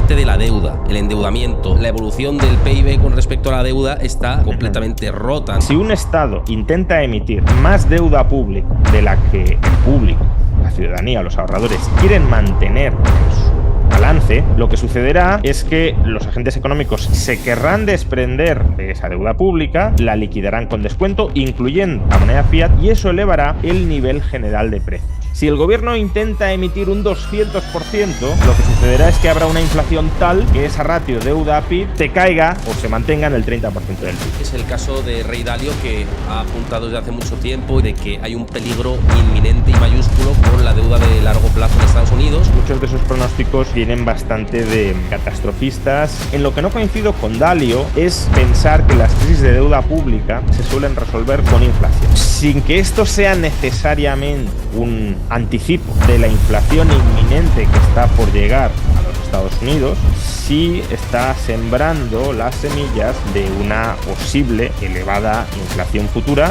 parte de la deuda, el endeudamiento, la evolución del PIB con respecto a la deuda está completamente rota. Si un Estado intenta emitir más deuda pública de la que el público, la ciudadanía, los ahorradores quieren mantener su balance, lo que sucederá es que los agentes económicos se querrán desprender de esa deuda pública, la liquidarán con descuento, incluyendo la moneda fiat, y eso elevará el nivel general de precios. Si el gobierno intenta emitir un 200%, lo que sucederá es que habrá una inflación tal que esa ratio deuda-PIB te caiga o se mantenga en el 30% del PIB. Es el caso de Rey Dalio, que ha apuntado desde hace mucho tiempo de que hay un peligro inminente y mayúsculo con la deuda de largo plazo en Estados Unidos. Muchos de esos pronósticos vienen bastante de catastrofistas. En lo que no coincido con Dalio es pensar que las crisis de deuda pública se suelen resolver con inflación, sin que esto sea necesariamente un anticipo de la inflación inminente que está por llegar a los Estados Unidos. Sí está sembrando las semillas de una posible elevada inflación futura.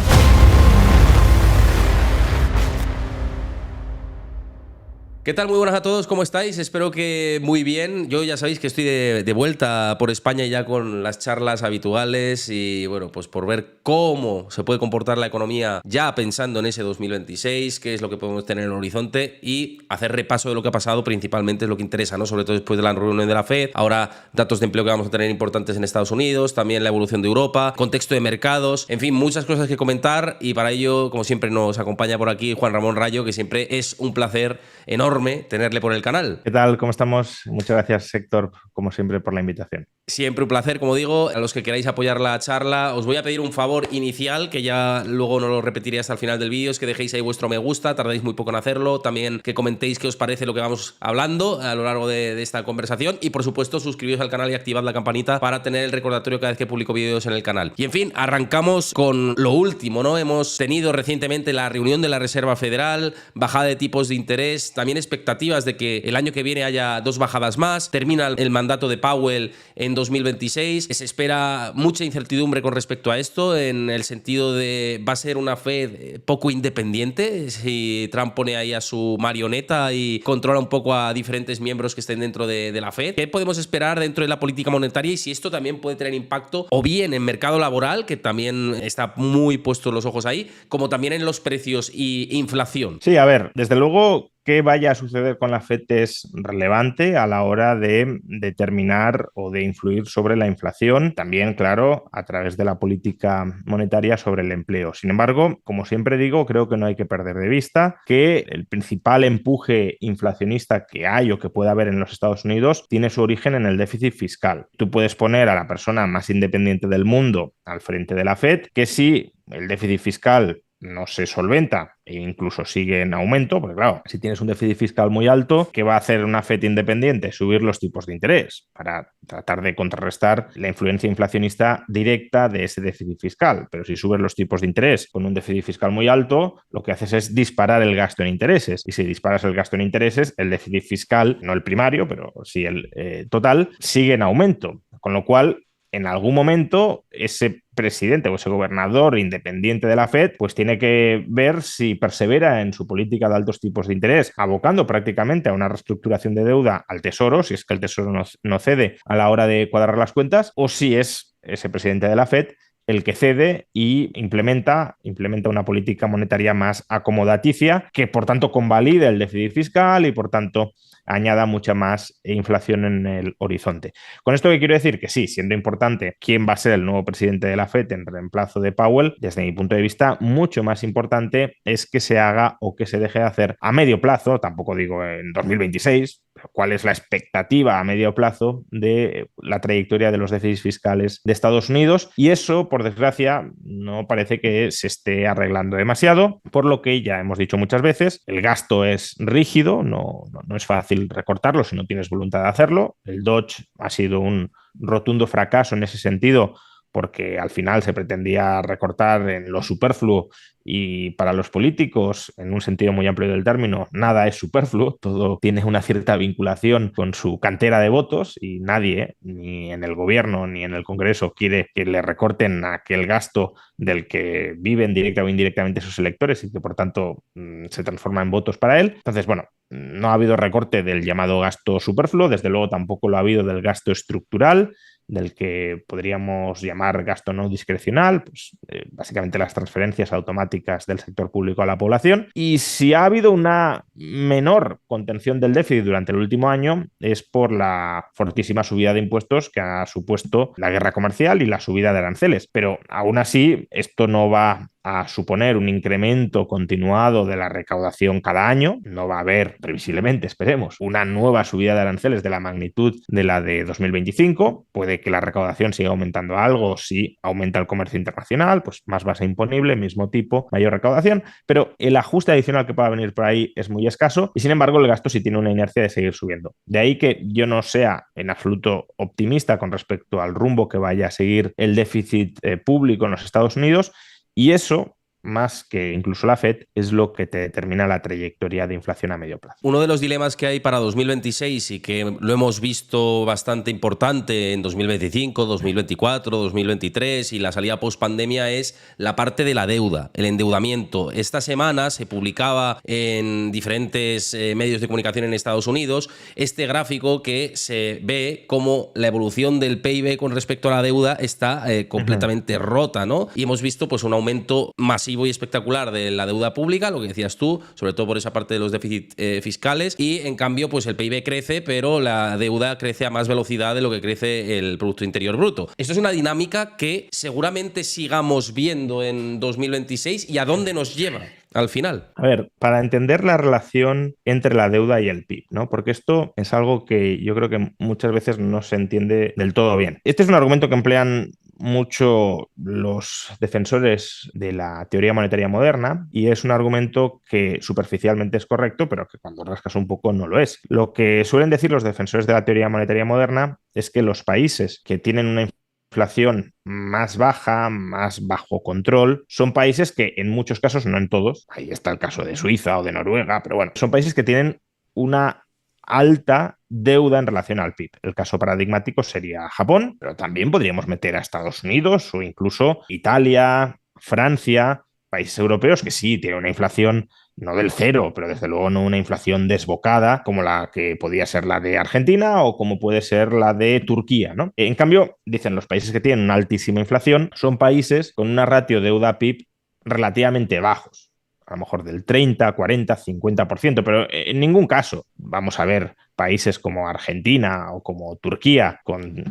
¿Qué tal? Muy buenas a todos, ¿cómo estáis? Espero que muy bien. Yo ya sabéis que estoy de vuelta por España ya con las charlas habituales y bueno, pues por ver cómo se puede comportar la economía ya pensando en ese 2026, qué es lo que podemos tener en el horizonte y hacer repaso de lo que ha pasado, principalmente es lo que interesa, ¿no? Sobre todo después de la reunión de la FED, ahora datos de empleo que vamos a tener importantes en Estados Unidos, también la evolución de Europa, contexto de mercados, en fin, muchas cosas que comentar y para ello, como siempre, nos acompaña por aquí Juan Ramón Rayo, que siempre es un placer enorme tenerle por el canal. ¿Qué tal? ¿Cómo estamos? Muchas gracias, Héctor, como siempre, por la invitación. Siempre un placer, como digo. A los que queráis apoyar la charla, os voy a pedir un favor inicial, que ya luego no lo repetiré hasta el final del vídeo, es que dejéis ahí vuestro me gusta, tardáis muy poco en hacerlo. También que comentéis qué os parece lo que vamos hablando a lo largo de esta conversación. Y por supuesto, suscribiros al canal y activad la campanita para tener el recordatorio cada vez que publico vídeos en el canal. Y en fin, arrancamos con lo último, ¿no? Hemos tenido recientemente la reunión de la Reserva Federal, bajada de tipos de interés, también expectativas de que el año que viene haya 2 bajadas más, termina el mandato de Powell en 2026, se espera mucha incertidumbre con respecto a esto, en el sentido de va a ser una Fed poco independiente, si Trump pone ahí a su marioneta y controla un poco a diferentes miembros que estén dentro de la Fed. ¿Qué podemos esperar dentro de la política monetaria y si esto también puede tener impacto o bien en mercado laboral, que también está muy puesto los ojos ahí, como también en los precios y inflación? Sí, a ver, desde luego qué vaya a suceder con la FED es relevante a la hora de determinar o de influir sobre la inflación, también, claro, a través de la política monetaria sobre el empleo. Sin embargo, como siempre digo, creo que no hay que perder de vista que el principal empuje inflacionista que hay o que puede haber en los Estados Unidos tiene su origen en el déficit fiscal. Tú puedes poner a la persona más independiente del mundo al frente de la FED, que si el déficit fiscal no se solventa e incluso sigue en aumento, porque claro, si tienes un déficit fiscal muy alto, ¿qué va a hacer una FED independiente? Subir los tipos de interés para tratar de contrarrestar la influencia inflacionista directa de ese déficit fiscal. Pero si subes los tipos de interés con un déficit fiscal muy alto, lo que haces es disparar el gasto en intereses. Y si disparas el gasto en intereses, el déficit fiscal, no el primario, pero sí el total, sigue en aumento. Con lo cual, en algún momento, ese presidente o ese gobernador independiente de la FED pues tiene que ver si persevera en su política de altos tipos de interés, abocando prácticamente a una reestructuración de deuda al Tesoro, si es que el Tesoro no cede a la hora de cuadrar las cuentas, o si es ese presidente de la FED el que cede y implementa una política monetaria más acomodaticia que, por tanto, convalide el déficit fiscal y, por tanto, añada mucha más inflación en el horizonte. Con esto que quiero decir que sí, siendo importante quién va a ser el nuevo presidente de la FED en reemplazo de Powell, desde mi punto de vista, mucho más importante es que se haga o que se deje de hacer a medio plazo, tampoco digo en 2026, cuál es la expectativa a medio plazo de la trayectoria de los déficits fiscales de Estados Unidos, y eso, por desgracia, no parece que se esté arreglando demasiado, por lo que ya hemos dicho muchas veces, el gasto es rígido, no es fácil recortarlo si no tienes voluntad de hacerlo. El Dodge ha sido un rotundo fracaso en ese sentido, porque al final se pretendía recortar en lo superfluo y para los políticos, en un sentido muy amplio del término, nada es superfluo, todo tiene una cierta vinculación con su cantera de votos y nadie, ni en el gobierno ni en el Congreso, quiere que le recorten aquel gasto del que viven directa o indirectamente sus electores y que por tanto se transforma en votos para él. Entonces, bueno, no ha habido recorte del llamado gasto superfluo, desde luego tampoco lo ha habido del gasto estructural, del que podríamos llamar gasto no discrecional, pues básicamente las transferencias automáticas del sector público a la población. Y si ha habido una menor contención del déficit durante el último año es por la fortísima subida de impuestos que ha supuesto la guerra comercial y la subida de aranceles. Pero aún así, esto no va a suponer un incremento continuado de la recaudación cada año. No va a haber, previsiblemente, esperemos, una nueva subida de aranceles de la magnitud de la de 2025. Puede que la recaudación siga aumentando algo si aumenta el comercio internacional, pues más base imponible, mismo tipo, mayor recaudación, pero el ajuste adicional que pueda venir por ahí es muy escaso y sin embargo el gasto sí tiene una inercia de seguir subiendo. De ahí que yo no sea en absoluto optimista con respecto al rumbo que vaya a seguir el déficit público en los Estados Unidos. Y eso, más que incluso la Fed, es lo que te determina la trayectoria de inflación a medio plazo. Uno de los dilemas que hay para 2026 y que lo hemos visto bastante importante en 2025, 2024, 2023 y la salida post-pandemia es la parte de la deuda, el endeudamiento. Esta semana se publicaba en diferentes medios de comunicación en Estados Unidos este gráfico que se ve cómo la evolución del PIB con respecto a la deuda está completamente rota, ¿no? Y hemos visto pues un aumento masivo y espectacular de la deuda pública, lo que decías tú, sobre todo por esa parte de los déficits fiscales, y en cambio pues el PIB crece, pero la deuda crece a más velocidad de lo que crece el Producto Interior Bruto. Esto es una dinámica que seguramente sigamos viendo en 2026 y a dónde nos lleva al final. A ver, para entender la relación entre la deuda y el PIB, ¿no? Porque esto es algo que yo creo que muchas veces no se entiende del todo bien. Este es un argumento que emplean mucho los defensores de la teoría monetaria moderna y es un argumento que superficialmente es correcto, pero que cuando rascas un poco no lo es. Lo que suelen decir los defensores de la teoría monetaria moderna es que los países que tienen una inflación más baja, más bajo control, son países que en muchos casos, no en todos, ahí está el caso de Suiza o de Noruega, pero bueno, son países que tienen una alta deuda en relación al PIB. El caso paradigmático sería Japón, pero también podríamos meter a Estados Unidos o incluso Italia, Francia, países europeos que sí tienen una inflación no del cero, pero desde luego no una inflación desbocada como la que podía ser la de Argentina o como puede ser la de Turquía, ¿no? En cambio, dicen los países que tienen una altísima inflación son países con una ratio deuda-PIB relativamente bajos, a lo mejor del 30, 40, 50%, pero en ningún caso vamos a ver países como Argentina o como Turquía con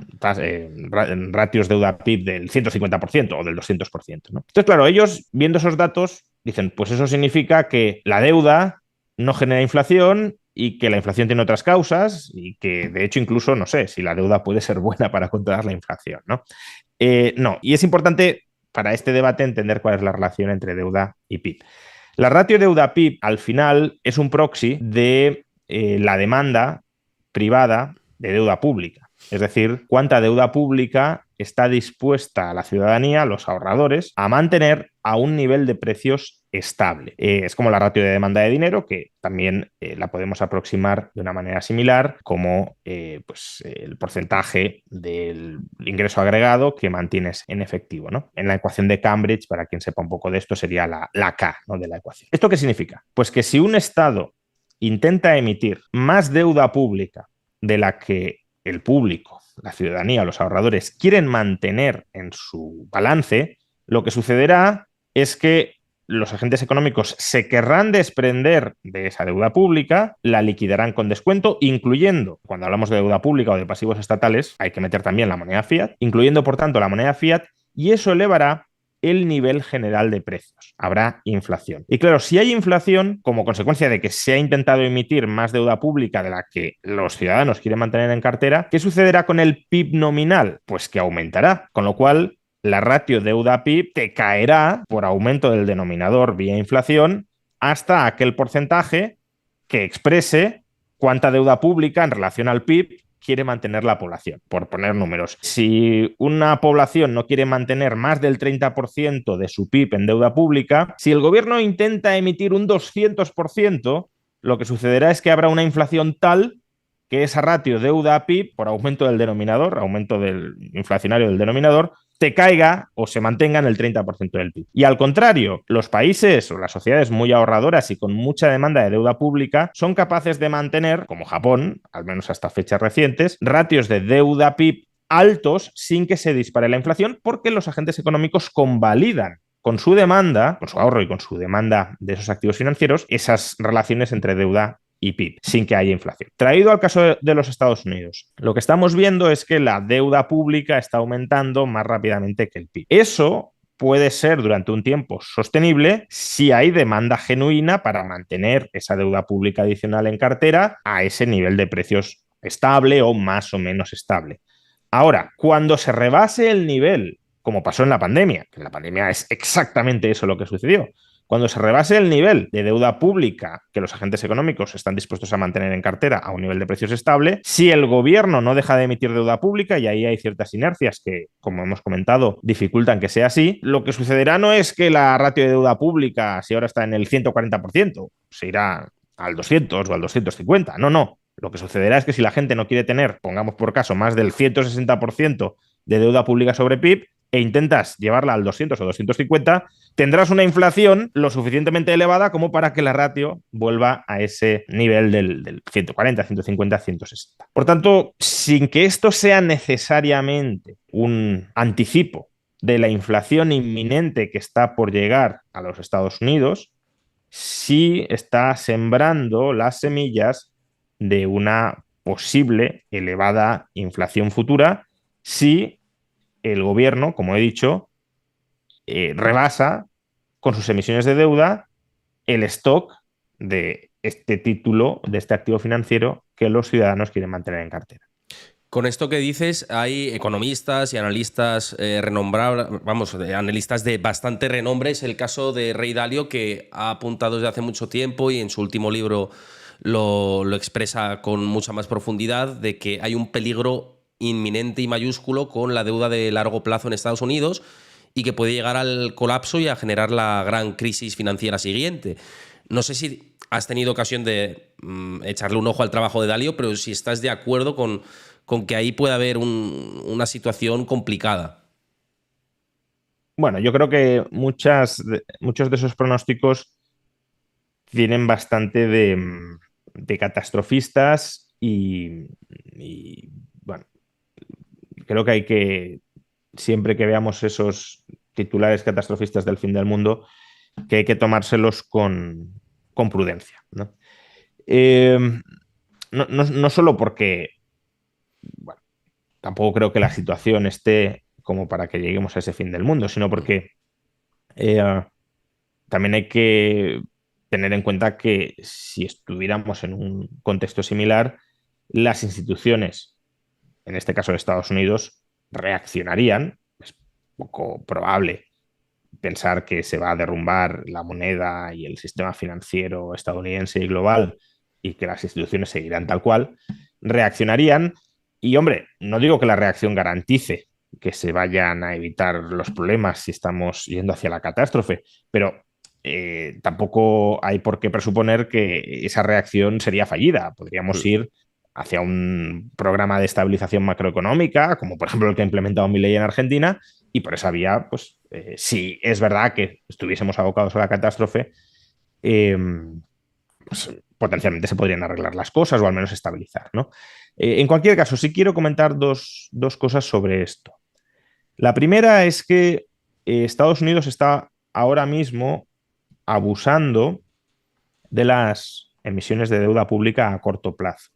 ratios deuda-PIB del 150% o del 200%, ¿no? Entonces, claro, ellos viendo esos datos dicen, pues eso significa que la deuda no genera inflación y que la inflación tiene otras causas y que, de hecho, incluso, no sé, si la deuda puede ser buena para controlar la inflación, ¿no? No, y es importante para este debate entender cuál es la relación entre deuda y PIB. La ratio deuda-PIB, al final, es un proxy de la demanda privada de deuda pública. Es decir, cuánta deuda pública está dispuesta la ciudadanía, los ahorradores, a mantener a un nivel de precios estable. Es como la ratio de demanda de dinero, que también la podemos aproximar de una manera similar, como pues, el porcentaje del ingreso agregado que mantienes en efectivo, ¿no? En la ecuación de Cambridge, para quien sepa un poco de esto, sería la K, ¿no?, de la ecuación. ¿Esto qué significa? Pues que si un Estado intenta emitir más deuda pública de la que el público, la ciudadanía, los ahorradores quieren mantener en su balance, lo que sucederá es que los agentes económicos se querrán desprender de esa deuda pública, la liquidarán con descuento, incluyendo, cuando hablamos de deuda pública o de pasivos estatales, hay que meter también la moneda fiat, incluyendo, por tanto, la moneda fiat, y eso elevará el nivel general de precios. Habrá inflación. Y claro, si hay inflación, como consecuencia de que se ha intentado emitir más deuda pública de la que los ciudadanos quieren mantener en cartera, ¿qué sucederá con el PIB nominal? Pues que aumentará, con lo cual la ratio deuda-PIB te caerá por aumento del denominador vía inflación hasta aquel porcentaje que exprese cuánta deuda pública en relación al PIB quiere mantener la población, por poner números. Si una población no quiere mantener más del 30% de su PIB en deuda pública, si el gobierno intenta emitir un 200%, lo que sucederá es que habrá una inflación tal que esa ratio deuda-PIB, por aumento del denominador, aumento del inflacionario del denominador, te caiga o se mantenga en el 30% del PIB. Y al contrario, los países o las sociedades muy ahorradoras y con mucha demanda de deuda pública son capaces de mantener, como Japón, al menos hasta fechas recientes, ratios de deuda PIB altos sin que se dispare la inflación porque los agentes económicos convalidan con su demanda, con su ahorro y con su demanda de esos activos financieros, esas relaciones entre deuda y PIB, sin que haya inflación. Traído al caso de los Estados Unidos, lo que estamos viendo es que la deuda pública está aumentando más rápidamente que el PIB. Eso puede ser durante un tiempo sostenible si hay demanda genuina para mantener esa deuda pública adicional en cartera a ese nivel de precios estable o más o menos estable. Ahora, cuando se rebase el nivel, como pasó en la pandemia, que en la pandemia es exactamente eso lo que sucedió, cuando se rebase el nivel de deuda pública que los agentes económicos están dispuestos a mantener en cartera a un nivel de precios estable, si el gobierno no deja de emitir deuda pública, y ahí hay ciertas inercias que, como hemos comentado, dificultan que sea así, lo que sucederá no es que la ratio de deuda pública, si ahora está en el 140%, se irá al 200 o al 250. No, no. Lo que sucederá es que si la gente no quiere tener, pongamos por caso, más del 160% de deuda pública sobre PIB e intentas llevarla al 200 o 250, tendrás una inflación lo suficientemente elevada como para que la ratio vuelva a ese nivel del 140, 150, 160. Por tanto, sin que esto sea necesariamente un anticipo de la inflación inminente que está por llegar a los Estados Unidos, sí está sembrando las semillas de una posible elevada inflación futura si el gobierno, como he dicho, rebasa con sus emisiones de deuda el stock de este título, de este activo financiero que los ciudadanos quieren mantener en cartera. Con esto que dices, hay economistas y analistas renombrables, vamos, analistas de bastante renombre. Es el caso de Ray Dalio, que ha apuntado desde hace mucho tiempo y en su último libro lo expresa con mucha más profundidad, de que hay un peligro inminente y mayúsculo con la deuda de largo plazo en Estados Unidos y que puede llegar al colapso y a generar la gran crisis financiera siguiente. No sé si has tenido ocasión de echarle un ojo al trabajo de Dalio, pero si estás de acuerdo con que ahí puede haber una situación complicada. Bueno, yo creo que muchos de esos pronósticos tienen bastante de catastrofistas y, bueno, creo que hay que, siempre que veamos esos titulares catastrofistas del fin del mundo, que hay que tomárselos con prudencia, ¿no? Eh, no solo porque, bueno, tampoco creo que la situación esté como para que lleguemos a ese fin del mundo, sino porque eh, también hay que tener en cuenta que si estuviéramos en un contexto similar, las instituciones, en este caso de Estados Unidos, reaccionarían. Es poco probable pensar que se va a derrumbar la moneda y el sistema financiero estadounidense y global y que las instituciones seguirán tal cual, reaccionarían. Y hombre, no digo que la reacción garantice que se vayan a evitar los problemas si estamos yendo hacia la catástrofe, pero tampoco hay por qué presuponer que esa reacción sería fallida. Podríamos ir hacia un programa de estabilización macroeconómica, como por ejemplo el que ha implementado Milei en Argentina, y por esa vía, pues si es verdad que estuviésemos abocados a la catástrofe, eh, pues, potencialmente se podrían arreglar las cosas o al menos estabilizar, ¿no? En cualquier caso, sí quiero comentar dos cosas sobre esto. La primera es que Estados Unidos está ahora mismo abusando de las emisiones de deuda pública a corto plazo.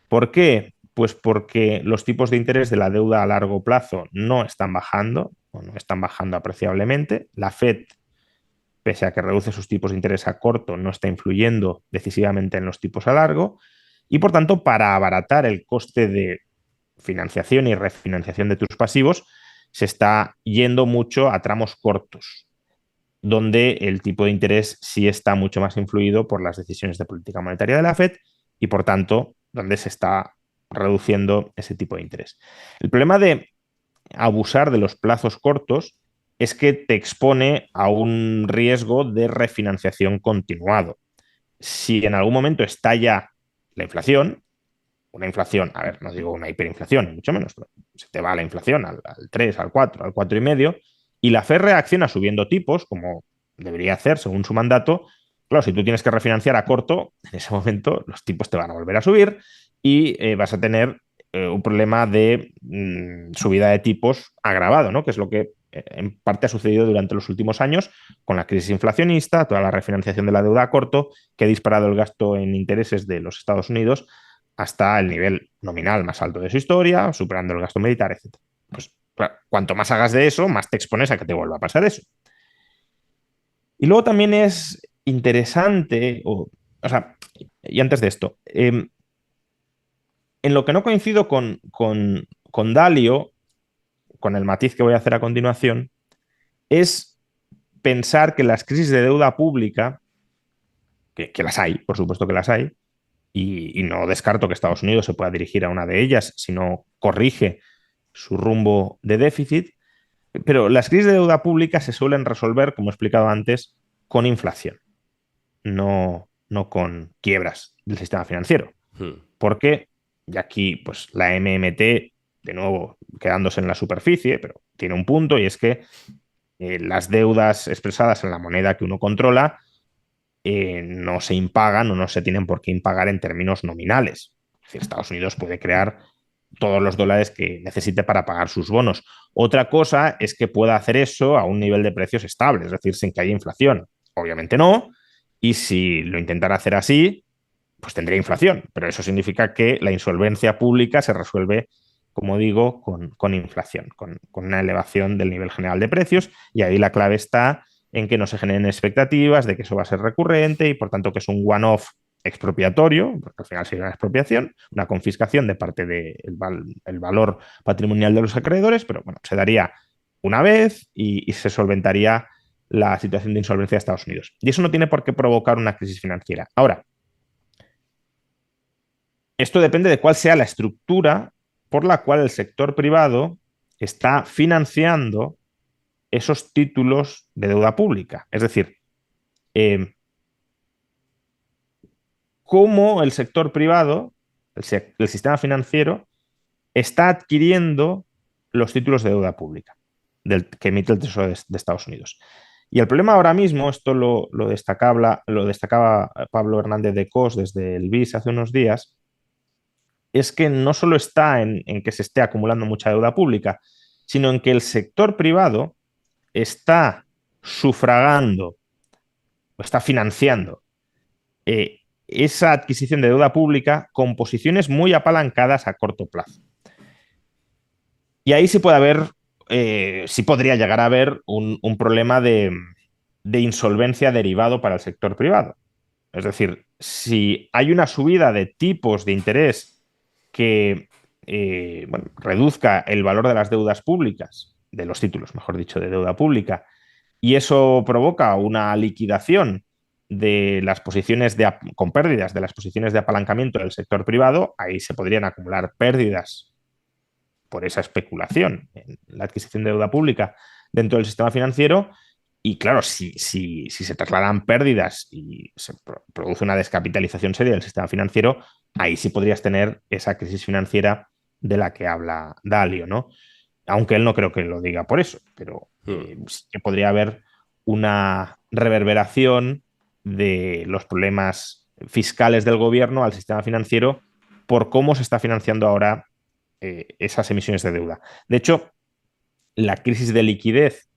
¿Por qué? Pues porque los tipos de interés de la deuda a largo plazo no están bajando, o no están bajando apreciablemente. La Fed, pese a que reduce sus tipos de interés a corto, no está influyendo decisivamente en los tipos a largo. Y por tanto, para abaratar el coste de financiación y refinanciación de tus pasivos, se está yendo mucho a tramos cortos, donde el tipo de interés sí está mucho más influido por las decisiones de política monetaria de la Fed y por tanto donde se está reduciendo ese tipo de interés. El problema de abusar de los plazos cortos es que te expone a un riesgo de refinanciación continuado. Si en algún momento estalla la inflación, una inflación, a ver, no digo una hiperinflación, mucho menos, pero se te va la inflación al 3, al 4, al 4,5, y la Fed reacciona subiendo tipos, como debería hacer según su mandato. Claro, si tú tienes que refinanciar a corto, en ese momento los tipos te van a volver a subir y vas a tener un problema de subida de tipos agravado, ¿no? Que es lo que en parte ha sucedido durante los últimos años con la crisis inflacionista, toda la refinanciación de la deuda a corto, que ha disparado el gasto en intereses de los Estados Unidos hasta el nivel nominal más alto de su historia, superando el gasto militar, etc. Pues claro, cuanto más hagas de eso, más te expones a que te vuelva a pasar eso. Y luego también es interesante, o sea, y antes de esto, en lo que no coincido con Dalio, con el matiz que voy a hacer a continuación, es pensar que las crisis de deuda pública, que las hay, por supuesto que las hay, y no descarto que Estados Unidos se pueda dirigir a una de ellas si no corrige su rumbo de déficit, pero las crisis de deuda pública se suelen resolver, como he explicado antes, con inflación, no con quiebras del sistema financiero. Porque, y aquí pues la MMT, de nuevo, quedándose en la superficie, pero tiene un punto, y es que las deudas expresadas en la moneda que uno controla no se impagan o no se tienen por qué impagar en términos nominales. Es decir, Estados Unidos puede crear todos los dólares que necesite para pagar sus bonos. Otra cosa es que pueda hacer eso a un nivel de precios estable, es decir, sin que haya inflación. Obviamente no, y si lo intentara hacer así, pues tendría inflación, pero eso significa que la insolvencia pública se resuelve, como digo, con inflación, con una elevación del nivel general de precios, y ahí la clave está en que no se generen expectativas de que eso va a ser recurrente y por tanto que es un one-off expropiatorio, porque al final sería una expropiación, una confiscación de parte del el valor patrimonial de los acreedores, pero bueno, se daría una vez y se solventaría la situación de insolvencia de Estados Unidos. Y eso no tiene por qué provocar una crisis financiera. Ahora, esto depende de cuál sea la estructura por la cual el sector privado está financiando esos títulos de deuda pública. Es decir, eh, cómo el sector privado, el sistema financiero, está adquiriendo los títulos de deuda pública que emite el Tesoro de Estados Unidos. Y el problema ahora mismo, esto lo destacaba Pablo Hernández de Cos desde el BIS hace unos días, es que no solo está en que se esté acumulando mucha deuda pública, sino en que el sector privado está sufragando o está financiando esa adquisición de deuda pública con posiciones muy apalancadas a corto plazo. Y ahí sí puede haber, sí podría llegar a haber un problema de insolvencia derivado para el sector privado. Es decir, si hay una subida de tipos de interés que bueno, reduzca el valor de las deudas públicas, de los títulos, mejor dicho, de deuda pública, y eso provoca una liquidación de las posiciones con pérdidas de las posiciones de apalancamiento del sector privado, ahí se podrían acumular pérdidas por esa especulación en la adquisición de deuda pública dentro del sistema financiero. Y claro, si se trasladan pérdidas y se produce una descapitalización seria del sistema financiero, ahí sí podrías tener esa crisis financiera de la que habla Dalio, ¿no? Aunque él no creo que lo diga por eso, pero sí que podría haber una reverberación de los problemas fiscales del gobierno al sistema financiero por cómo se está financiando ahora esas emisiones de deuda. De hecho, la crisis de liquidez,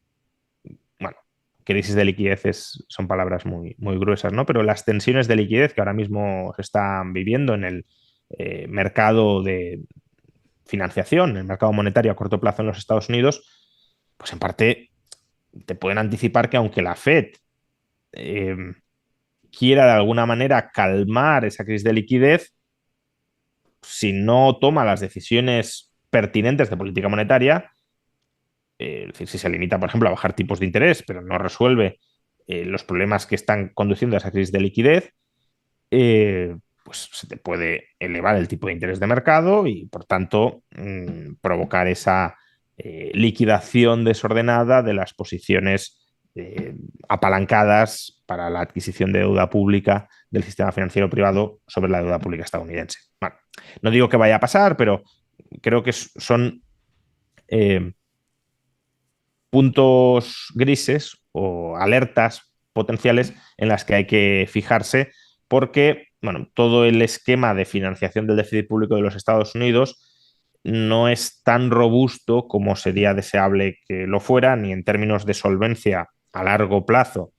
bueno, crisis de liquidez son palabras muy, muy gruesas, ¿no? Pero las tensiones de liquidez que ahora mismo se están viviendo en el mercado de financiación, el mercado monetario a corto plazo en los Estados Unidos, pues en parte te pueden anticipar que aunque la Fed eh, quiera de alguna manera calmar esa crisis de liquidez, si no toma las decisiones pertinentes de política monetaria, es decir, si se limita, por ejemplo, a bajar tipos de interés, pero no resuelve los problemas que están conduciendo a esa crisis de liquidez, pues se te puede elevar el tipo de interés de mercado y, por tanto, provocar esa liquidación desordenada de las posiciones apalancadas para la adquisición de deuda pública del sistema financiero privado sobre la deuda pública estadounidense. Bueno, no digo que vaya a pasar, pero creo que son puntos grises o alertas potenciales en las que hay que fijarse porque, bueno, todo el esquema de financiación del déficit público de los Estados Unidos no es tan robusto como sería deseable que lo fuera, ni en términos de solvencia a largo plazo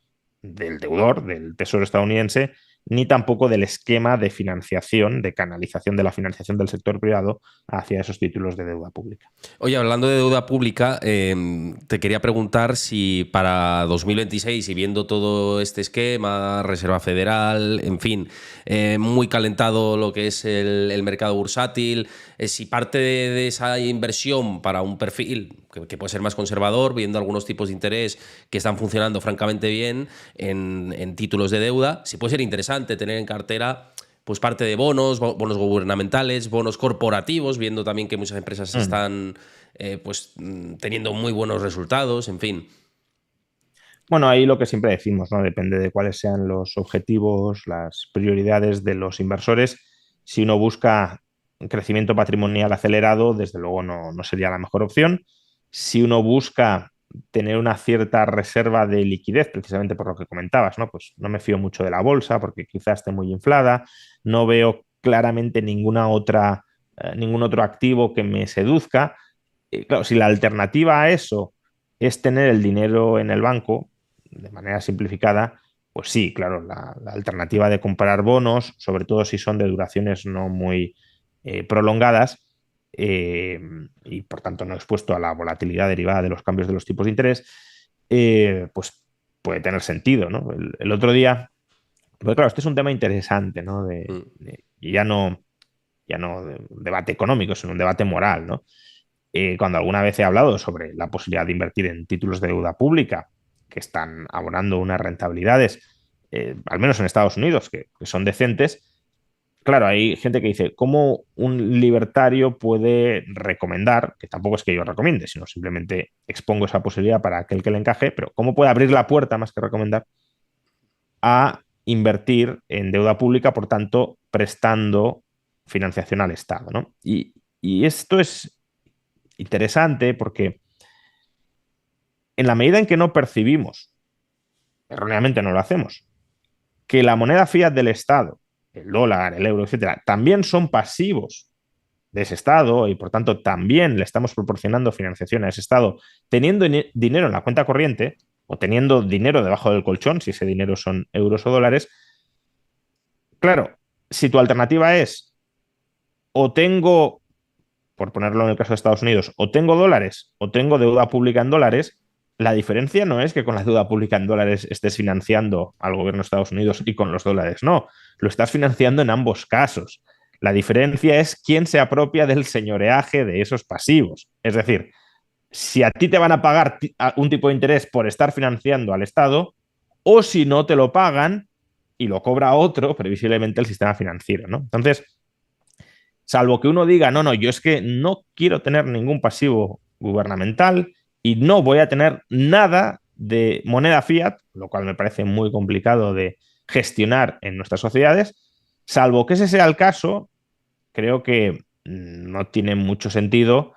del deudor, del Tesoro estadounidense, ni tampoco del esquema de financiación, de canalización de la financiación del sector privado hacia esos títulos de deuda pública. Oye, hablando de deuda pública, te quería preguntar si para 2026 y viendo todo este esquema, Reserva Federal, en fin, muy calentado lo que es el mercado bursátil, si parte de esa inversión para un perfil que puede ser más conservador, viendo algunos tipos de interés que están funcionando francamente bien en títulos de deuda, si puede ser interesante tener en cartera pues parte de bonos gubernamentales, bonos corporativos, viendo también que muchas empresas están teniendo muy buenos resultados, en fin. Bueno, ahí lo que siempre decimos, ¿no? Depende de cuáles sean los objetivos, las prioridades de los inversores. Si uno busca un crecimiento patrimonial acelerado, desde luego no sería la mejor opción. Si uno busca tener una cierta reserva de liquidez, precisamente por lo que comentabas, ¿no? Pues no me fío mucho de la bolsa porque quizás esté muy inflada, no veo claramente ningún otro activo que me seduzca. Claro, si la alternativa a eso es tener el dinero en el banco, de manera simplificada, pues sí, claro, la alternativa de comprar bonos, sobre todo si son de duraciones no muy prolongadas, y por tanto no expuesto a la volatilidad derivada de los cambios de los tipos de interés, pues puede tener sentido, ¿no? El otro día, porque claro, este es un tema interesante, ¿no? Y ya no de un debate económico, sino un debate moral, ¿no? Cuando alguna vez he hablado sobre la posibilidad de invertir en títulos de deuda pública que están abonando unas rentabilidades, al menos en Estados Unidos, que son decentes. Claro, hay gente que dice, ¿cómo un libertario puede recomendar, que tampoco es que yo recomiende, sino simplemente expongo esa posibilidad para aquel que le encaje, pero cómo puede abrir la puerta, más que recomendar, a invertir en deuda pública, por tanto, prestando financiación al Estado, ¿no? Y esto es interesante porque en la medida en que no percibimos, erróneamente no lo hacemos, que la moneda fiat del Estado, el dólar, el euro, etcétera, también son pasivos de ese Estado y por tanto también le estamos proporcionando financiación a ese Estado, teniendo dinero en la cuenta corriente o teniendo dinero debajo del colchón, si ese dinero son euros o dólares. Claro, si tu alternativa es o tengo, por ponerlo en el caso de Estados Unidos, o tengo dólares o tengo deuda pública en dólares, la diferencia no es que con la deuda pública en dólares estés financiando al gobierno de Estados Unidos y con los dólares, no, lo estás financiando en ambos casos. La diferencia es quién se apropia del señoreaje de esos pasivos. Es decir, si a ti te van a pagar un tipo de interés por estar financiando al Estado, o si no te lo pagan y lo cobra otro, previsiblemente el sistema financiero, ¿no? Entonces, salvo que uno diga, no, yo es que no quiero tener ningún pasivo gubernamental y no voy a tener nada de moneda fiat, lo cual me parece muy complicado de gestionar en nuestras sociedades, salvo que ese sea el caso, creo que no tiene mucho sentido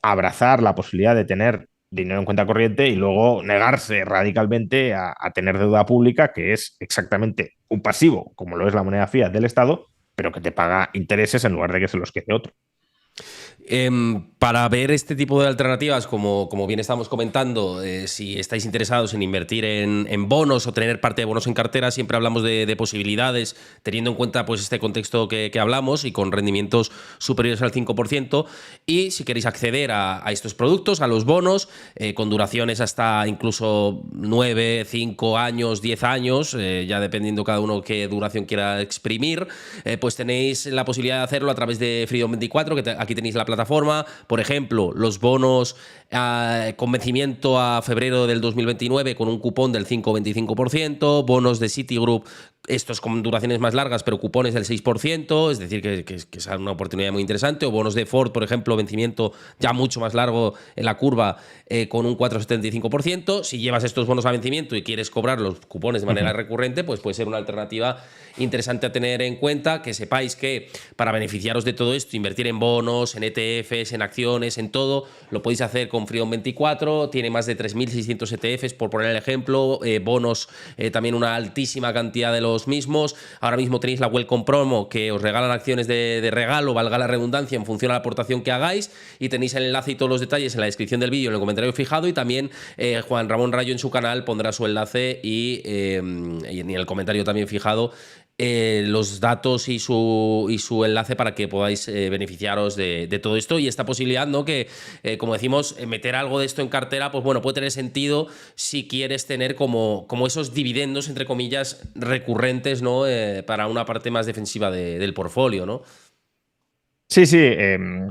abrazar la posibilidad de tener dinero en cuenta corriente y luego negarse radicalmente a tener deuda pública, que es exactamente un pasivo, como lo es la moneda fiat del Estado, pero que te paga intereses en lugar de que se los quede otro. Para ver este tipo de alternativas, como bien estamos comentando, si estáis interesados en invertir en bonos o tener parte de bonos en cartera, siempre hablamos de posibilidades, teniendo en cuenta pues este contexto que hablamos y con rendimientos superiores al 5%. Y si queréis acceder a estos productos, a los bonos, con duraciones hasta incluso 9, 5 años, 10 años, ya dependiendo cada uno qué duración quiera exprimir, pues tenéis la posibilidad de hacerlo a través de Freedom 24, que aquí tenéis la plataforma. Por ejemplo, los bonos con vencimiento a febrero del 2029 con un cupón del 5,25%, bonos de Citigroup estos con duraciones más largas, pero cupones del 6%, es decir, que es una oportunidad muy interesante. O bonos de Ford, por ejemplo, vencimiento ya mucho más largo en la curva, con un 4,75%. Si llevas estos bonos a vencimiento y quieres cobrar los cupones de manera recurrente, pues puede ser una alternativa interesante a tener en cuenta. Que sepáis que para beneficiaros de todo esto, invertir en bonos, en ETFs, en acciones, en todo, lo podéis hacer con Freedom24. Tiene más de 3.600 ETFs, por poner el ejemplo. Bonos, también una altísima cantidad de los mismos. Ahora mismo tenéis la Welcome Promo, que os regalan acciones de regalo, valga la redundancia, en función a la aportación que hagáis, y tenéis el enlace y todos los detalles en la descripción del vídeo, en el comentario fijado. Y también Juan Ramón Rayo en su canal pondrá su enlace y en el comentario también fijado los datos y su enlace para que podáis beneficiaros de todo esto y esta posibilidad, ¿no? Que, como decimos, meter algo de esto en cartera, pues bueno, puede tener sentido si quieres tener como esos dividendos, entre comillas, recurrentes, ¿no? Para una parte más defensiva del portfolio, ¿no? Sí, sí,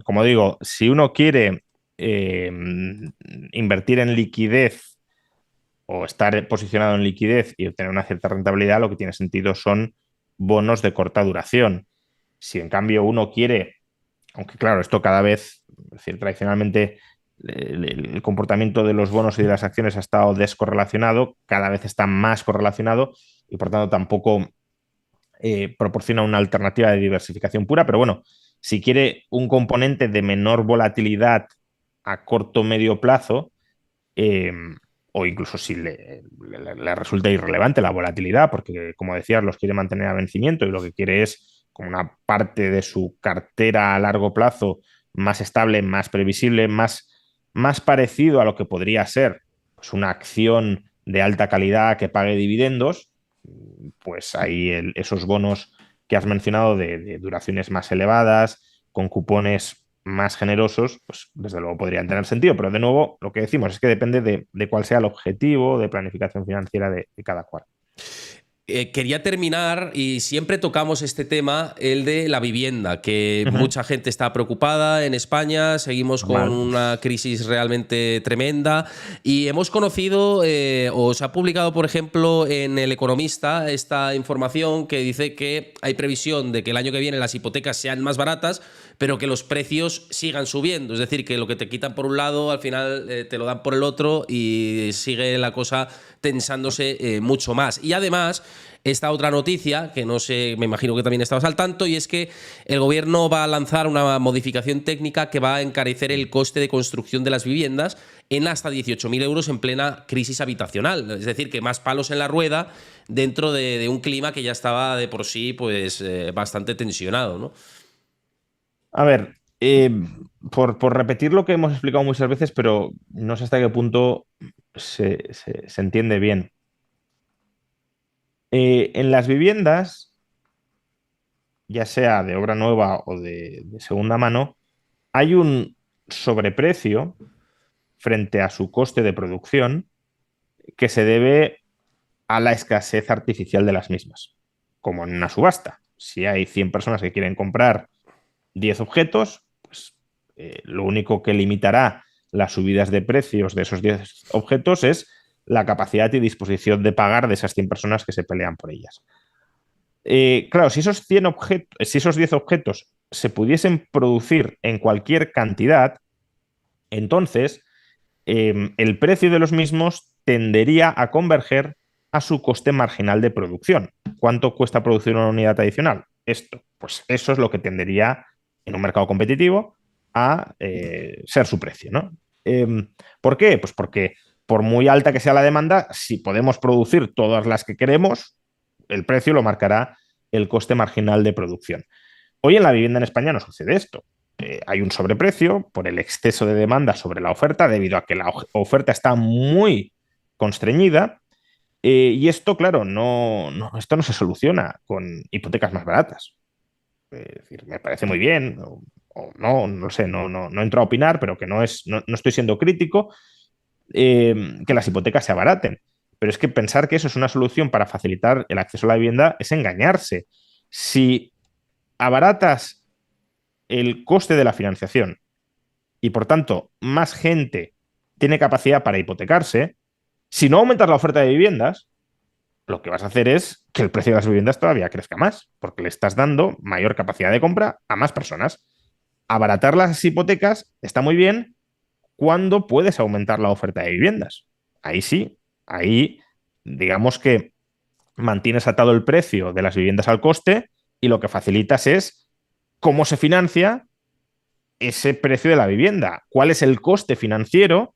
como digo, si uno quiere invertir en liquidez o estar posicionado en liquidez y obtener una cierta rentabilidad, lo que tiene sentido son bonos de corta duración. Si en cambio uno quiere, aunque claro, esto cada vez, es decir, tradicionalmente el comportamiento de los bonos y de las acciones ha estado descorrelacionado, cada vez está más correlacionado y por tanto tampoco proporciona una alternativa de diversificación pura, pero bueno, si quiere un componente de menor volatilidad a corto o medio plazo, eh, o incluso si le resulta irrelevante la volatilidad, porque como decías, los quiere mantener a vencimiento y lo que quiere es como una parte de su cartera a largo plazo más estable, más previsible, más parecido a lo que podría ser pues, una acción de alta calidad que pague dividendos, pues ahí esos bonos que has mencionado de duraciones más elevadas, con cupones más generosos, pues desde luego podrían tener sentido, pero de nuevo lo que decimos es que depende de cuál sea el objetivo de planificación financiera de cada cual. Quería terminar, y siempre tocamos este tema, el de la vivienda, que mucha gente está preocupada en España, seguimos con una crisis realmente tremenda y hemos conocido, o se ha publicado, por ejemplo, en El Economista, esta información que dice que hay previsión de que el año que viene las hipotecas sean más baratas, pero que los precios sigan subiendo. Es decir, que lo que te quitan por un lado, al final te lo dan por el otro y sigue la cosa tensándose mucho más. Y además, esta otra noticia, que no sé, me imagino que también estabas al tanto, y es que el gobierno va a lanzar una modificación técnica que va a encarecer el coste de construcción de las viviendas en hasta 18.000 euros en plena crisis habitacional. Es decir, que más palos en la rueda dentro de un clima que ya estaba de por sí pues bastante tensionado, ¿no? A ver, por repetir lo que hemos explicado muchas veces, pero no sé hasta qué punto se entiende bien. En las viviendas, ya sea de obra nueva o de segunda mano, hay un sobreprecio frente a su coste de producción que se debe a la escasez artificial de las mismas, como en una subasta. Si hay 100 personas que quieren comprar 10 objetos, pues lo único que limitará las subidas de precios de esos 10 objetos es la capacidad y disposición de pagar de esas 100 personas que se pelean por ellas. Claro, si esos 100 objetos, si esos 10 objetos se pudiesen producir en cualquier cantidad, entonces el precio de los mismos tendería a converger a su coste marginal de producción. ¿Cuánto cuesta producir una unidad adicional? Esto. Pues eso es lo que tendería en un mercado competitivo a ser su precio, ¿no? ¿Por qué? Pues porque por muy alta que sea la demanda, si podemos producir todas las que queremos, el precio lo marcará el coste marginal de producción. Hoy en la vivienda en España no sucede esto. Hay un sobreprecio por el exceso de demanda sobre la oferta, debido a que la oferta está muy constreñida. Y esto, claro, esto no se soluciona con hipotecas más baratas. Es decir, me parece muy bien, o no sé, no entro a opinar, pero que no estoy siendo crítico, que las hipotecas se abaraten. Pero es que pensar que eso es una solución para facilitar el acceso a la vivienda es engañarse. Si abaratas el coste de la financiación y por tanto más gente tiene capacidad para hipotecarse, si no aumentas la oferta de viviendas, lo que vas a hacer es que el precio de las viviendas todavía crezca más, porque le estás dando mayor capacidad de compra a más personas. Abaratar las hipotecas está muy bien cuando puedes aumentar la oferta de viviendas. Ahí sí, ahí digamos que mantienes atado el precio de las viviendas al coste y lo que facilitas es cómo se financia ese precio de la vivienda, cuál es el coste financiero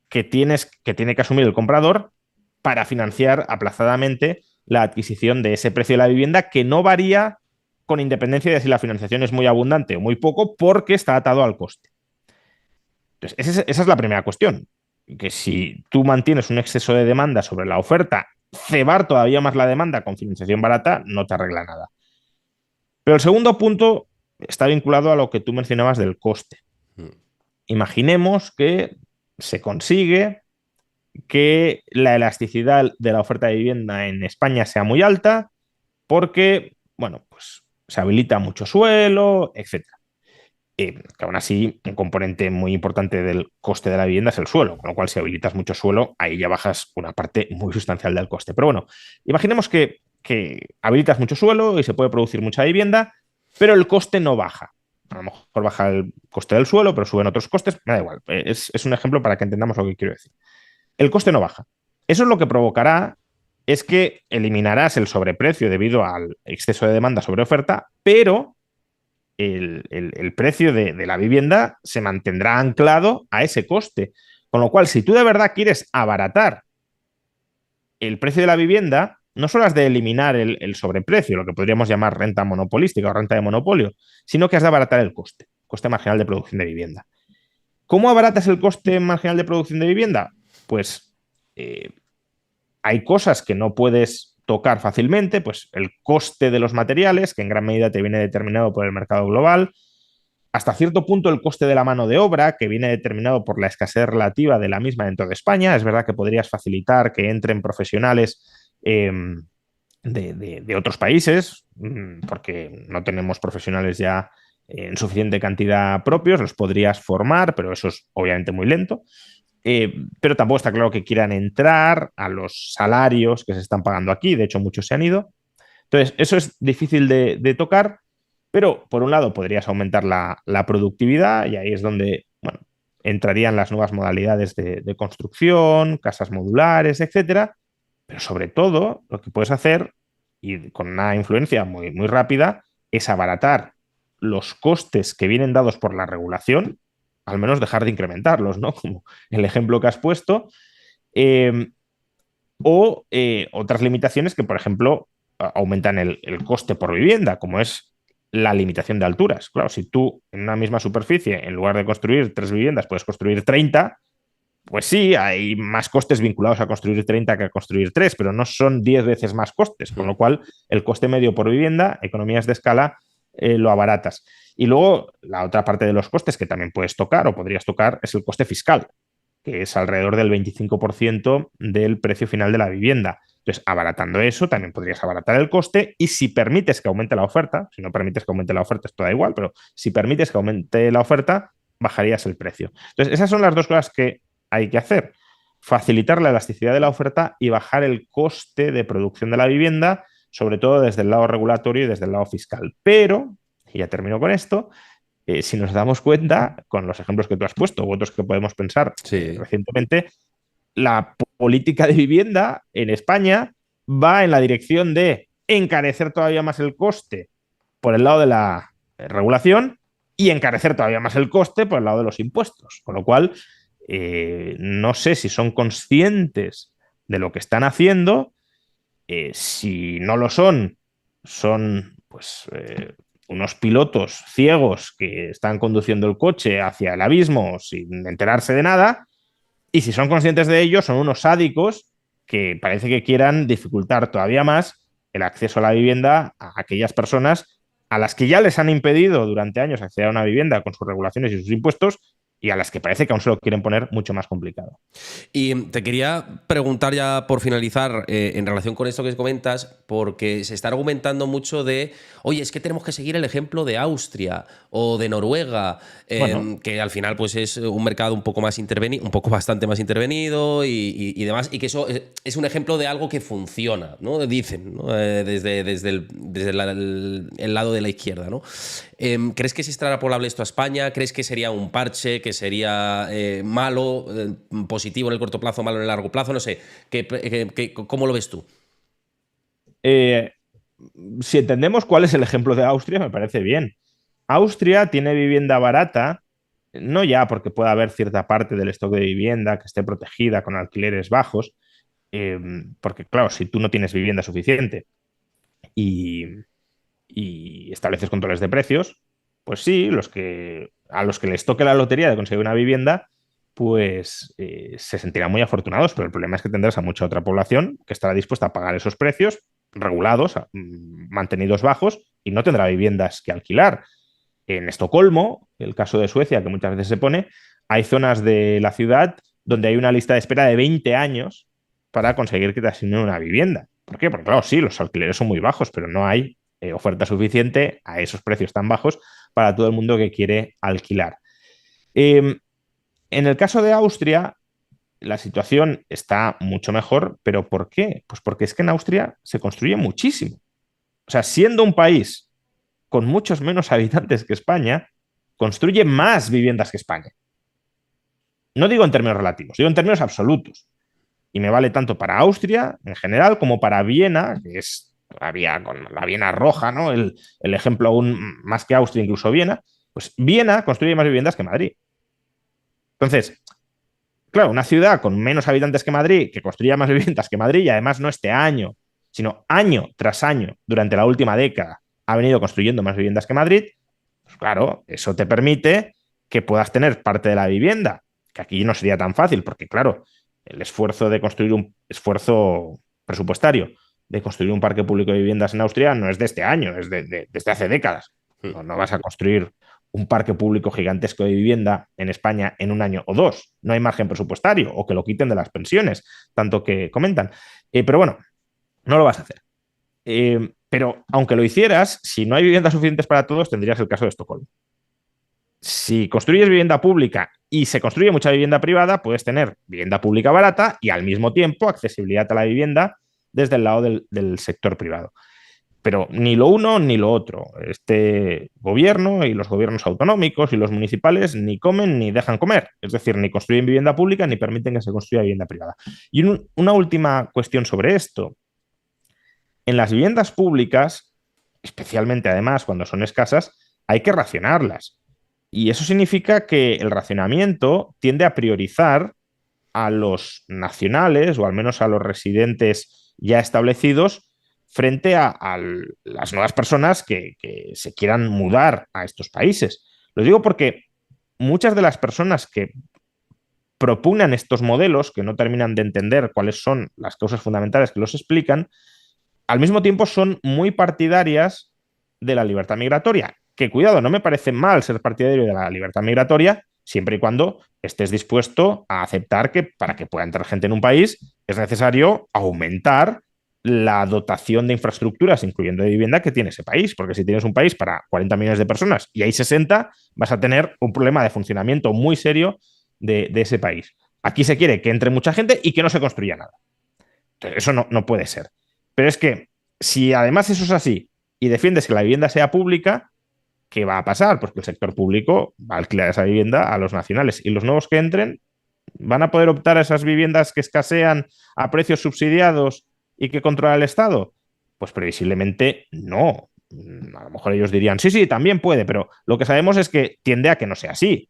que tiene que asumir el comprador para financiar aplazadamente la adquisición de ese precio de la vivienda, que no varía con independencia de si la financiación es muy abundante o muy poco, porque está atado al coste. Entonces, esa es la primera cuestión, que si tú mantienes un exceso de demanda sobre la oferta, cebar todavía más la demanda con financiación barata no te arregla nada. Pero el segundo punto está vinculado a lo que tú mencionabas del coste. Imaginemos que se consigue que la elasticidad de la oferta de vivienda en España sea muy alta porque, bueno, pues se habilita mucho suelo, etcétera. Que aún así, un componente muy importante del coste de la vivienda es el suelo, con lo cual si habilitas mucho suelo, ahí ya bajas una parte muy sustancial del coste. Pero bueno, imaginemos que habilitas mucho suelo y se puede producir mucha vivienda, pero el coste no baja. A lo mejor baja el coste del suelo, pero suben otros costes, me da igual. Es un ejemplo para que entendamos lo que quiero decir. El coste no baja. Eso es lo que provocará es que eliminarás el sobreprecio debido al exceso de demanda sobre oferta, pero el precio de la vivienda se mantendrá anclado a ese coste. Con lo cual, si tú de verdad quieres abaratar el precio de la vivienda, no solo has de eliminar el sobreprecio, lo que podríamos llamar renta monopolística o renta de monopolio, sino que has de abaratar el coste marginal de producción de vivienda. ¿Cómo abaratas el coste marginal de producción de vivienda? Pues hay cosas que no puedes tocar fácilmente, pues el coste de los materiales, que en gran medida te viene determinado por el mercado global, hasta cierto punto el coste de la mano de obra, que viene determinado por la escasez relativa de la misma dentro de España. Es verdad que podrías facilitar que entren profesionales de otros países, porque no tenemos profesionales ya en suficiente cantidad propios, los podrías formar, pero eso es obviamente muy lento. Pero tampoco está claro que quieran entrar a los salarios que se están pagando aquí. De hecho, muchos se han ido. Entonces, eso es difícil de tocar, pero por un lado podrías aumentar la productividad y ahí es donde, bueno, entrarían las nuevas modalidades de construcción, casas modulares, etcétera. Pero sobre todo, lo que puedes hacer, y con una influencia muy, muy rápida, es abaratar los costes que vienen dados por la regulación, al menos dejar de incrementarlos, ¿no? Como el ejemplo que has puesto, eh, o otras limitaciones que, por ejemplo, aumentan el coste por vivienda, como es la limitación de alturas. Claro, si tú en una misma superficie, en lugar de construir 3 viviendas, puedes construir 30, pues sí, hay más costes vinculados a construir 30 que a construir 3, pero no son 10 veces más costes, con lo cual el coste medio por vivienda, economías de escala, lo abaratas. Y luego la otra parte de los costes que también puedes tocar o podrías tocar es el coste fiscal, que es alrededor del 25% del precio final de la vivienda. Entonces, abaratando eso, también podrías abaratar el coste y si permites que aumente la oferta, si no permites que aumente la oferta, esto da igual, pero si permites que aumente la oferta, bajarías el precio. Entonces, esas son las dos cosas que hay que hacer. Facilitar la elasticidad de la oferta y bajar el coste de producción de la vivienda, sobre todo desde el lado regulatorio y desde el lado fiscal. Pero, y ya termino con esto, si nos damos cuenta, con los ejemplos que tú has puesto u otros que podemos pensar recientemente, la política de vivienda en España va en la dirección de encarecer todavía más el coste por el lado de la regulación y encarecer todavía más el coste por el lado de los impuestos. Con lo cual, no sé si son conscientes de lo que están haciendo. Si no lo son, son pues unos pilotos ciegos que están conduciendo el coche hacia el abismo sin enterarse de nada. Y si son conscientes de ello, son unos sádicos que parece que quieran dificultar todavía más el acceso a la vivienda a aquellas personas a las que ya les han impedido durante años acceder a una vivienda con sus regulaciones y sus impuestos y a las que parece que aún se lo quieren poner mucho más complicado. Y te quería preguntar ya por finalizar, en relación con esto que comentas, porque se está argumentando mucho de, oye, es que tenemos que seguir el ejemplo de Austria o de Noruega, Bueno, que al final pues es un mercado un poco más intervenido, un poco bastante más intervenido y demás, y que eso es un ejemplo de algo que funciona, ¿no? Dicen, ¿no? Desde el lado de la izquierda, ¿no? ¿Crees que es extrapolable esto a España? ¿Crees que sería un parche, que sería malo, positivo en el corto plazo, malo en el largo plazo? No sé, ¿cómo lo ves tú? eh, si entendemos cuál es el ejemplo de Austria, me parece bien. Austria tiene vivienda barata, no ya porque pueda haber cierta parte del stock de vivienda que esté protegida con alquileres bajos, eh, porque claro, si tú no tienes vivienda suficiente y, y estableces controles de precios, pues sí, a los que les toque la lotería de conseguir una vivienda, pues se sentirán muy afortunados, pero el problema es que tendrás a mucha otra población que estará dispuesta a pagar esos precios regulados, mantenidos bajos, y no tendrá viviendas que alquilar. En Estocolmo, el caso de Suecia, que muchas veces se pone, hay zonas de la ciudad donde hay una lista de espera de 20 años para conseguir que te asignen una vivienda. ¿Por qué? Porque claro, sí, los alquileres son muy bajos, pero no hay oferta suficiente a esos precios tan bajos para todo el mundo que quiere alquilar. Eh, en el caso de Austria, la situación está mucho mejor, pero ¿por qué? Pues porque es que en Austria se construye muchísimo. O sea, siendo un país con muchos menos habitantes que España, construye más viviendas que España. No digo en términos relativos, digo en términos absolutos. Y me vale tanto para Austria en general como para Viena, que es todavía con la Viena roja, ¿no? El ejemplo aún más que Austria, incluso Viena. Pues Viena construye más viviendas que Madrid. Entonces, claro, una ciudad con menos habitantes que Madrid, que construya más viviendas que Madrid, y además no este año, sino año tras año, durante la última década, ha venido construyendo más viviendas que Madrid, pues claro, eso te permite que puedas tener parte de la vivienda, que aquí no sería tan fácil, porque claro, el esfuerzo de construir un esfuerzo presupuestario de construir un parque público de viviendas en Austria no es de este año, es desde hace décadas. No vas a construir un parque público gigantesco de vivienda en España en un año o dos. No hay margen presupuestario o que lo quiten de las pensiones, tanto que comentan. Pero bueno, no lo vas a hacer. Pero aunque lo hicieras, si no hay viviendas suficientes para todos, tendrías el caso de Estocolmo. Si construyes vivienda pública y se construye mucha vivienda privada, puedes tener vivienda pública barata y al mismo tiempo accesibilidad a la vivienda desde el lado del sector privado. Pero ni lo uno ni lo otro. Este gobierno y los gobiernos autonómicos y los municipales ni comen ni dejan comer. Es decir, ni construyen vivienda pública ni permiten que se construya vivienda privada. Y una última cuestión sobre esto. En las viviendas públicas, especialmente además cuando son escasas, hay que racionarlas. Y eso significa que el racionamiento tiende a priorizar a los nacionales o al menos a los residentes ya establecidos frente a las nuevas personas que se quieran mudar a estos países. Lo digo porque muchas de las personas que propugnan estos modelos, que no terminan de entender cuáles son las causas fundamentales que los explican, al mismo tiempo son muy partidarias de la libertad migratoria. Que cuidado, no me parece mal ser partidario de la libertad migratoria, siempre y cuando estés dispuesto a aceptar que para que pueda entrar gente en un país es necesario aumentar la dotación de infraestructuras, incluyendo de vivienda, que tiene ese país. Porque si tienes un país para 40 millones de personas y hay 60, vas a tener un problema de funcionamiento muy serio de ese país. Aquí se quiere que entre mucha gente y que no se construya nada. Entonces, eso no puede ser. Pero es que si además eso es así y defiendes que la vivienda sea pública, ¿qué va a pasar? Porque el sector público va a alquilar esa vivienda a los nacionales y los nuevos que entren van a poder optar a esas viviendas que escasean a precios subsidiados y que controla el Estado. Pues previsiblemente no. A lo mejor ellos dirían, sí, sí, también puede, pero lo que sabemos es que tiende a que no sea así.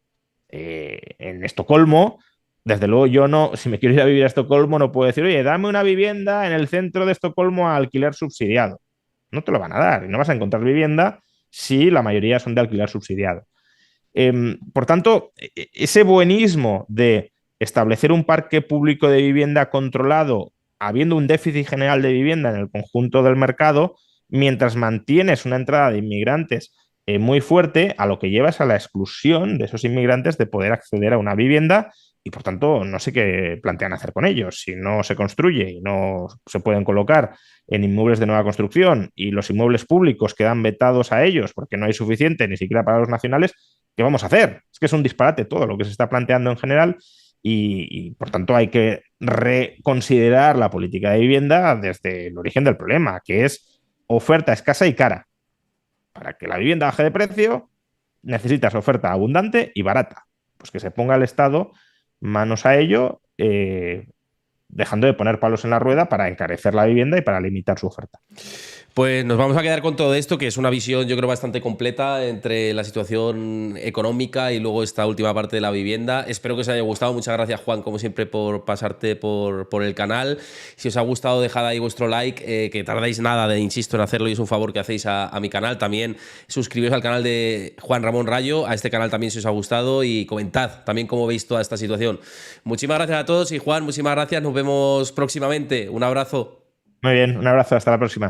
En Estocolmo, desde luego yo no, si me quiero ir a vivir a Estocolmo, no puedo decir, oye, dame una vivienda en el centro de Estocolmo a alquiler subsidiado. No te lo van a dar y no vas a encontrar vivienda si la mayoría son de alquiler subsidiado. Por tanto, ese buenismo de establecer un parque público de vivienda controlado, habiendo un déficit general de vivienda en el conjunto del mercado, mientras mantienes una entrada de inmigrantes muy fuerte, a lo que lleva es a la exclusión de esos inmigrantes de poder acceder a una vivienda y por tanto no sé qué plantean hacer con ellos. Si no se construye y no se pueden colocar en inmuebles de nueva construcción y los inmuebles públicos quedan vetados a ellos porque no hay suficiente ni siquiera para los nacionales, ¿qué vamos a hacer? Es que es un disparate todo lo que se está planteando en general y por tanto hay que reconsiderar la política de vivienda desde el origen del problema, que es oferta escasa y cara. Para que la vivienda baje de precio, necesitas oferta abundante y barata. Pues que se ponga el Estado manos a ello, dejando de poner palos en la rueda para encarecer la vivienda y para limitar su oferta. Pues nos vamos a quedar con todo esto, que es una visión yo creo bastante completa entre la situación económica y luego esta última parte de la vivienda. Espero que os haya gustado. Muchas gracias, Juan, como siempre, por pasarte por el canal. Si os ha gustado, dejad ahí vuestro like, que tardáis nada, insisto, en hacerlo y es un favor que hacéis a mi canal. También suscribiros al canal de Juan Ramón Rayo, a este canal también si os ha gustado y comentad también cómo veis toda esta situación. Muchísimas gracias a todos y Juan, muchísimas gracias. Nos vemos próximamente. Un abrazo. Muy bien, un abrazo, hasta la próxima.